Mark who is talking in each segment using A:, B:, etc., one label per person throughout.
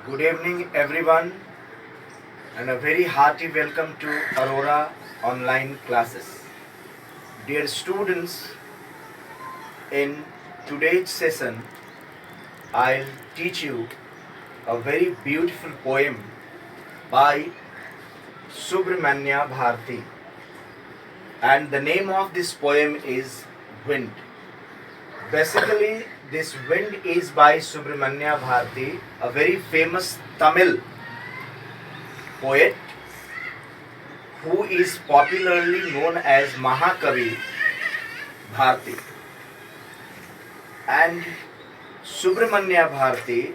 A: Good evening, everyone, and a very hearty welcome to Aurora online classes. Dear students, in today's session, I'll teach you a very beautiful poem by Subramanya Bharati, and the name of this poem is Wind. Basically, this Wind is by Subramanya Bharati, a very famous Tamil poet who is popularly known as Mahakavi Bharati. And Subramanya Bharati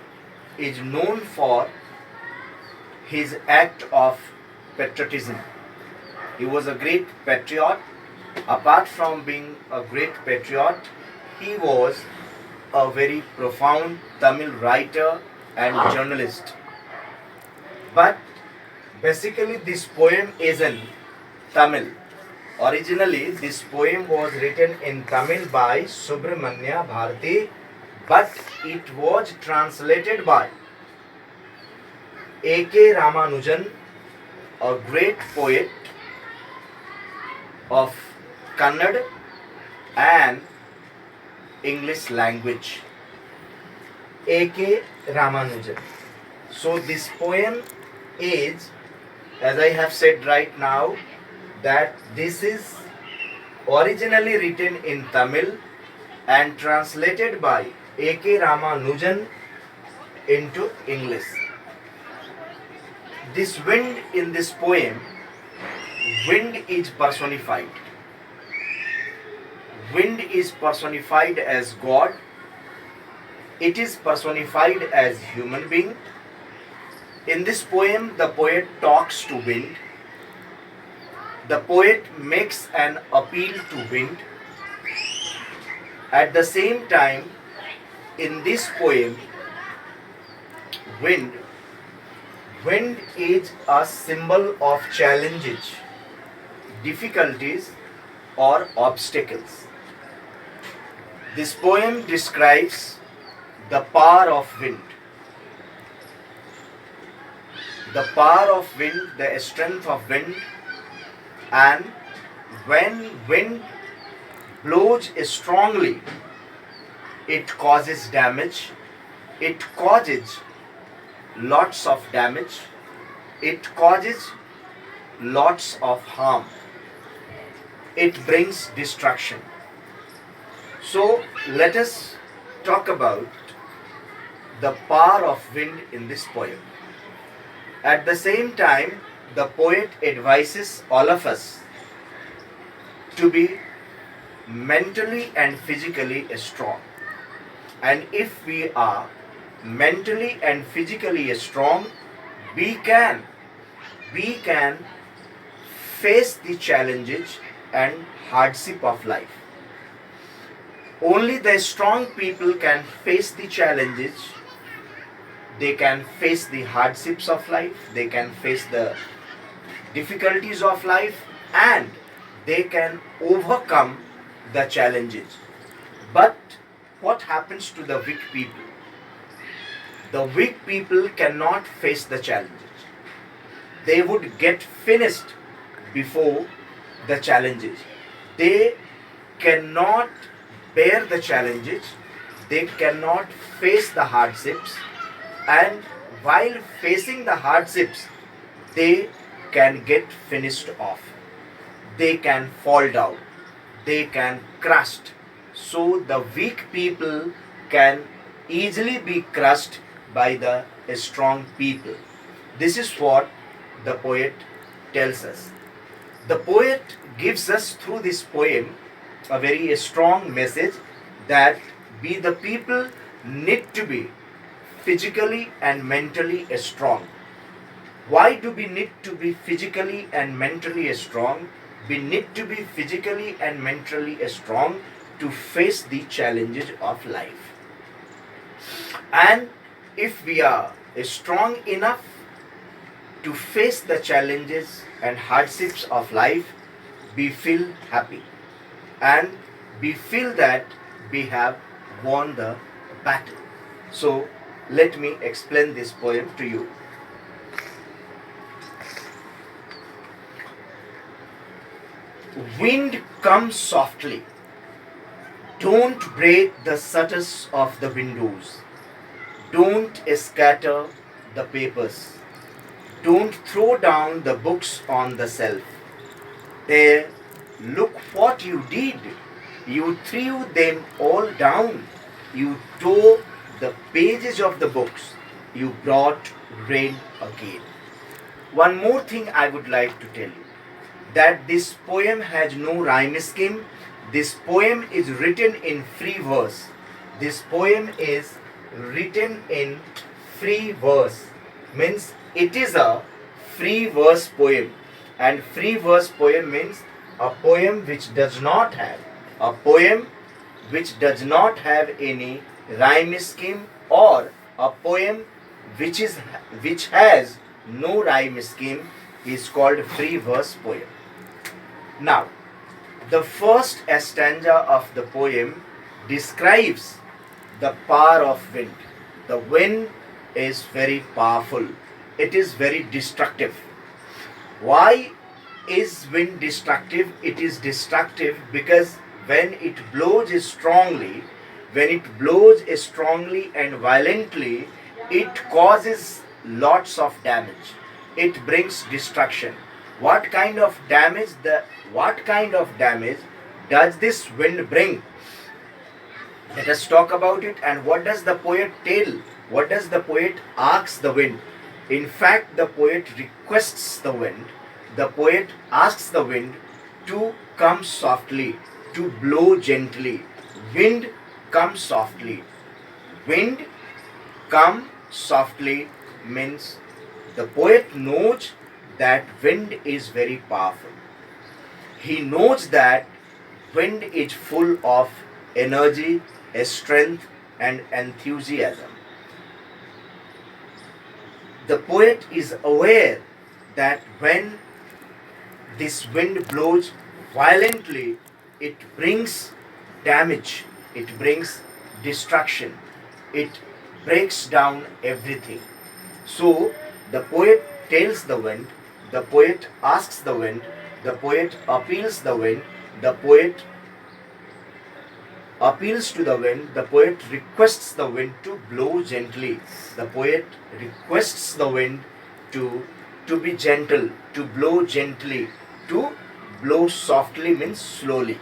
A: is known for his act of patriotism. He was a great patriot. Apart from being a great patriot, he was a very profound Tamil writer and journalist. But basically, this poem is in Tamil. Originally, this poem was written in Tamil by Subramanya Bharati, but it was translated by A.K. Ramanujan, a great poet of Kannada and English language. A.K. Ramanujan. So this poem is, as I have said right now, that this is originally written in Tamil and translated by A.K. Ramanujan into English. This wind in this poem, wind is personified. Wind is personified as God. It is personified as human being. In this poem, the poet talks to wind. The poet makes an appeal to wind. At the same time, in this poem, wind is a symbol of challenges, difficulties, or obstacles. This poem describes the power of wind. The power of wind, the strength of wind, and when wind blows strongly, it causes damage. It causes lots of damage. It causes lots of harm. It brings destruction. So let us talk about the power of wind in this poem. At the same time, the poet advises all of us to be mentally and physically strong. And if we are mentally and physically strong, we can face the challenges and hardship of life. Only the strong people can face the challenges. They can face the hardships of life. They can face the difficulties of life, and they can overcome the challenges. But what happens to the weak people? The weak people cannot face the challenges. They would get finished before the challenges. They cannot bear the challenges. They cannot face the hardships. And while facing the hardships, they can get finished off. They can fall down. They can crushed. So the weak people can easily be crushed by the strong people. This is what the poet tells us. The poet gives us through this poem a very strong message that we the people need to be physically and mentally strong. Why do we need to be physically and mentally strong? We need to be physically and mentally strong to face the challenges of life. And if we are strong enough to face the challenges and hardships of life, we feel happy and we feel that we have won the battle. So let me explain this poem to you. Wind comes softly. Don't break the shutters of the windows. Don't scatter the papers. Don't throw down the books on the shelf. There, look what you did. You threw them all down. You tore the pages of the books. You brought rain again. One more thing I would like to tell you, that this poem has no rhyme scheme. This poem is written in free verse. This poem is written in free verse. Means it is a free verse poem. And free verse poem means a poem which does not have any rhyme scheme, or a poem which has no rhyme scheme is called free verse poem. Now, the first stanza of the poem describes the power of wind. The wind is very powerful. It is very destructive. Why is wind destructive? It is destructive because when it blows strongly and violently, it causes lots of damage. It brings destruction. What kind of damage does this wind bring? Let us talk about it. And what does the poet tell? What does the poet ask the wind? In fact, the poet requests the wind. The poet asks the wind to come softly, to blow gently. Wind, come softly. Wind, come softly means the poet knows that wind is very powerful. He knows that wind is full of energy, strength, and enthusiasm. The poet is aware that when this wind blows violently, it brings damage, it brings destruction, it breaks down everything. So the poet tells the wind, the poet asks the wind, the poet appeals the wind, the poet appeals to the wind, the poet requests the wind to blow gently. The poet requests the wind to be gentle, to blow gently, to blow softly means slowly.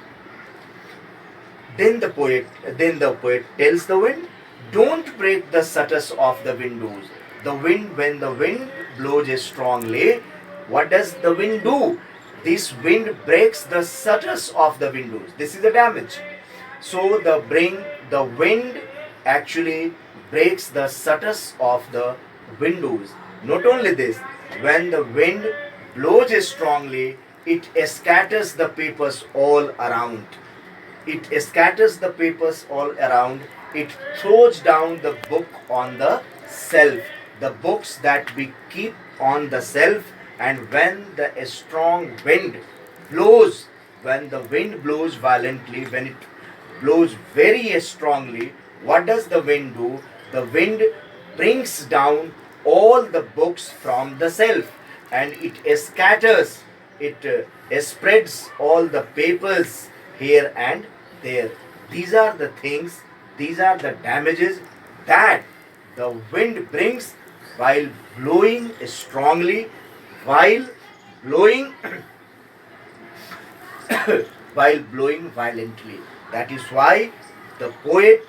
A: Then the poet tells the wind, don't break the shutters of the windows. When the wind blows strongly, what does the wind do? This wind breaks the shutters of the windows. This is the damage. So the wind actually breaks the shutters of the windows. Not only this, when the wind blows strongly, it scatters the papers all around. It scatters the papers all around. It throws down the book on the shelf. The books that we keep on the shelf. And when the strong wind blows, when the wind blows violently, when it blows very strongly, what does the wind do? The wind brings down all the books from the shelf, and it scatters, it spreads all the papers here and there. These are the things, these are the damages that the wind brings while blowing strongly, while blowing while blowing violently. That is why the poet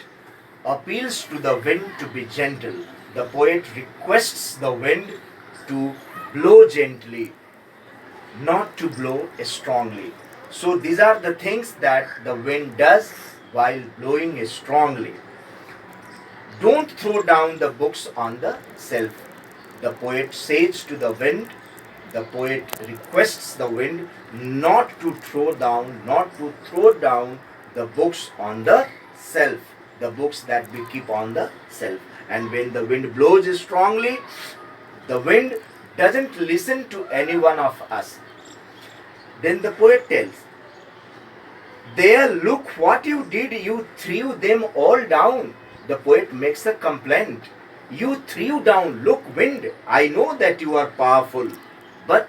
A: appeals to the wind to be gentle. The poet requests the wind to blow gently, not to blow strongly. So these are the things that the wind does while blowing strongly. Don't throw down the books on the shelf. The poet says to the wind, the poet requests the wind not to throw down the books on the shelf, the books that we keep on the shelf. And when the wind blows strongly, the wind doesn't listen to any one of us. Then the poet tells, there, look what you did, you threw them all down. The poet makes a complaint. You threw down, look, wind, I know that you are powerful, but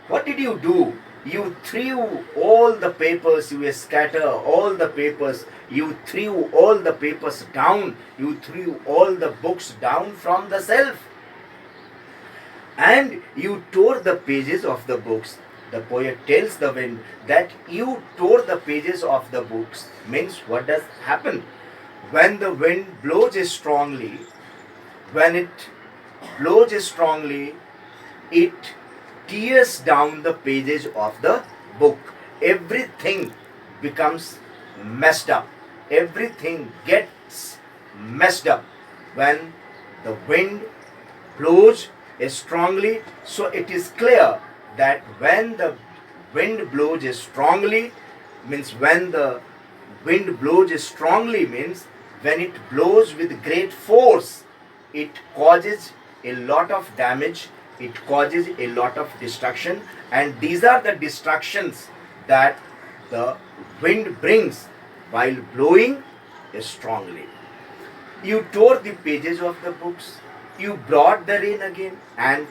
A: what did you do? You threw all the papers, you scatter all the papers, you threw all the papers down, you threw all the books down from the shelf, and you tore the pages of the books. The poet tells the wind that you tore the pages of the books. Means what does happen? When the wind blows strongly, when it blows strongly, it tears down the pages of the book. Everything becomes messed up. Everything gets messed up when the wind blows strongly. So it is clear that when the wind blows strongly means when the wind blows strongly means when it blows with great force, it causes a lot of damage, it causes a lot of destruction, and these are the destructions that the wind brings while blowing strongly. You tore the pages of the books, you brought the rain again, and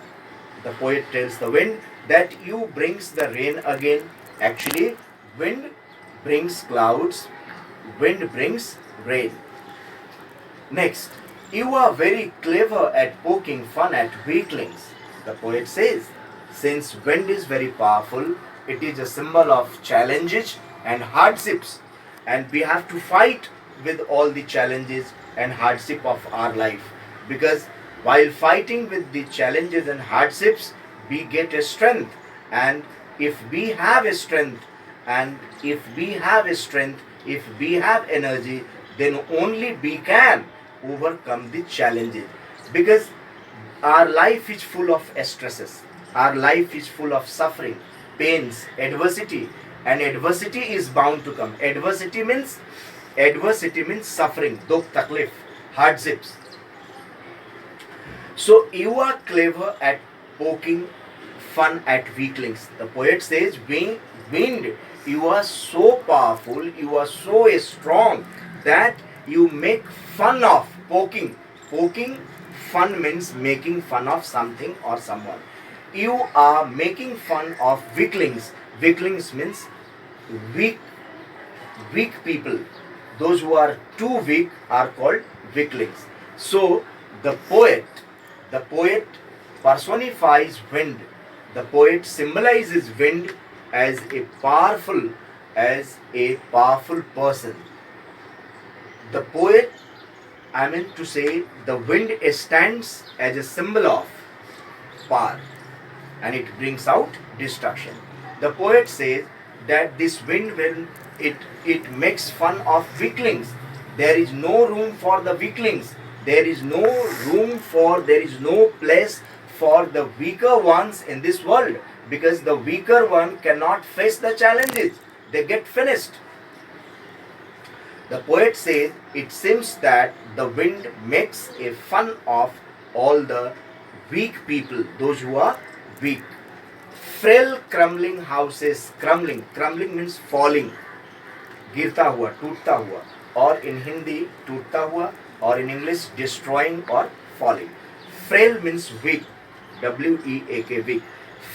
A: the poet tells the wind that you brings the rain again. Actually, wind brings clouds, wind brings rain. Next, you are very clever at poking fun at weaklings. The poet says, since wind is very powerful, it is a symbol of challenges and hardships, and we have to fight with all the challenges and hardship of our life, because while fighting with the challenges and hardships, we get a strength, and if we have a strength, if we have energy, then only we can overcome the challenges, because our life is full of stresses, our life is full of suffering, pains, adversity, and adversity is bound to come. Adversity means suffering, dukh, taklif, hardships. So you are clever at poking fun at weaklings. The poet says, wind, you are so powerful, you are so strong that you make fun of poking. Poking fun means making fun of something or someone. You are making fun of weaklings. Weaklings means weak people. Those who are too weak are called weaklings. So the poet personifies wind. The poet symbolizes wind as a powerful person. The poet, the wind stands as a symbol of power, and it brings out destruction. The poet says that this wind, when it makes fun of weaklings, there is no room for the weaklings. There is no place for the weaker ones in this world, because the weaker one cannot face the challenges. They get finished. The poet says it seems that the wind makes a fun of all the weak people, those who are weak. Frail crumbling houses, crumbling means falling, गिरता हुआ, टूटता हुआ, or in Hindi टूटता हुआ, or in English destroying or falling. Frail means weak, weak, weak.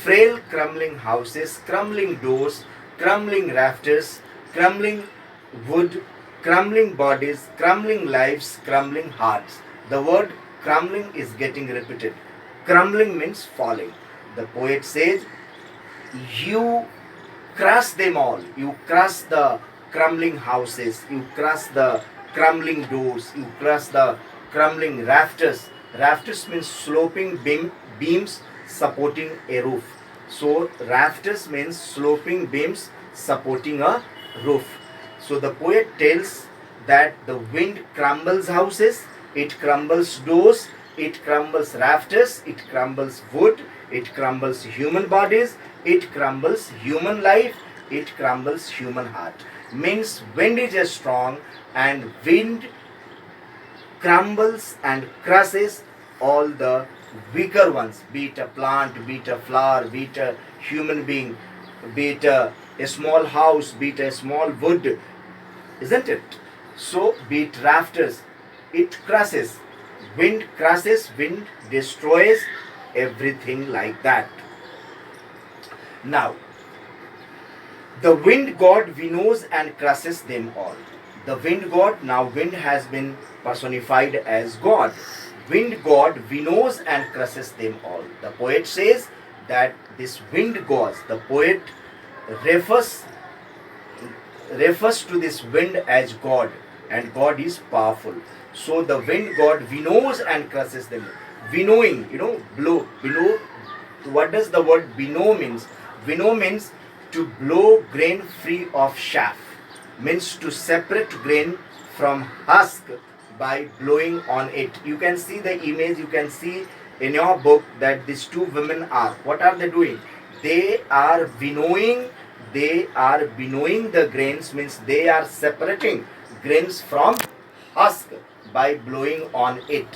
A: Frail crumbling houses, crumbling doors, crumbling rafters, crumbling wood, crumbling bodies, crumbling lives, crumbling hearts. The word crumbling is getting repeated. Crumbling means falling. The poet says, you crush them all. You crush the crumbling houses. You crush the crumbling doors. You crush the crumbling rafters. Rafters means sloping beams supporting a roof. So rafters means sloping beams supporting a roof. So the poet tells that the wind crumbles houses, it crumbles doors, it crumbles rafters, it crumbles wood, it crumbles human bodies, it crumbles human life, it crumbles human heart. Means wind is strong, and wind crumbles and crushes all the weaker ones, be it a plant, be it a flower, be it a human being, be it a small house, be it a small wood, isn't it? So be it rafters, it crushes. Wind crushes, wind destroys everything like that. Now, the wind god winnows and crushes them all. The wind god, now wind has been personified as God. Wind god winnows and crushes them all. The poet says that this wind god, the poet refers to this wind as God, and God is powerful. So the wind god winnows and crushes them. Winnowing, blow, winnow. What does the word winnow means? Winnow means to blow grain free of chaff, means to separate grain from husk by blowing on it. You can see the image, you can see in your book that these two women are, what are they doing? They are winnowing, the grains, means they are separating grains from husk by blowing on it.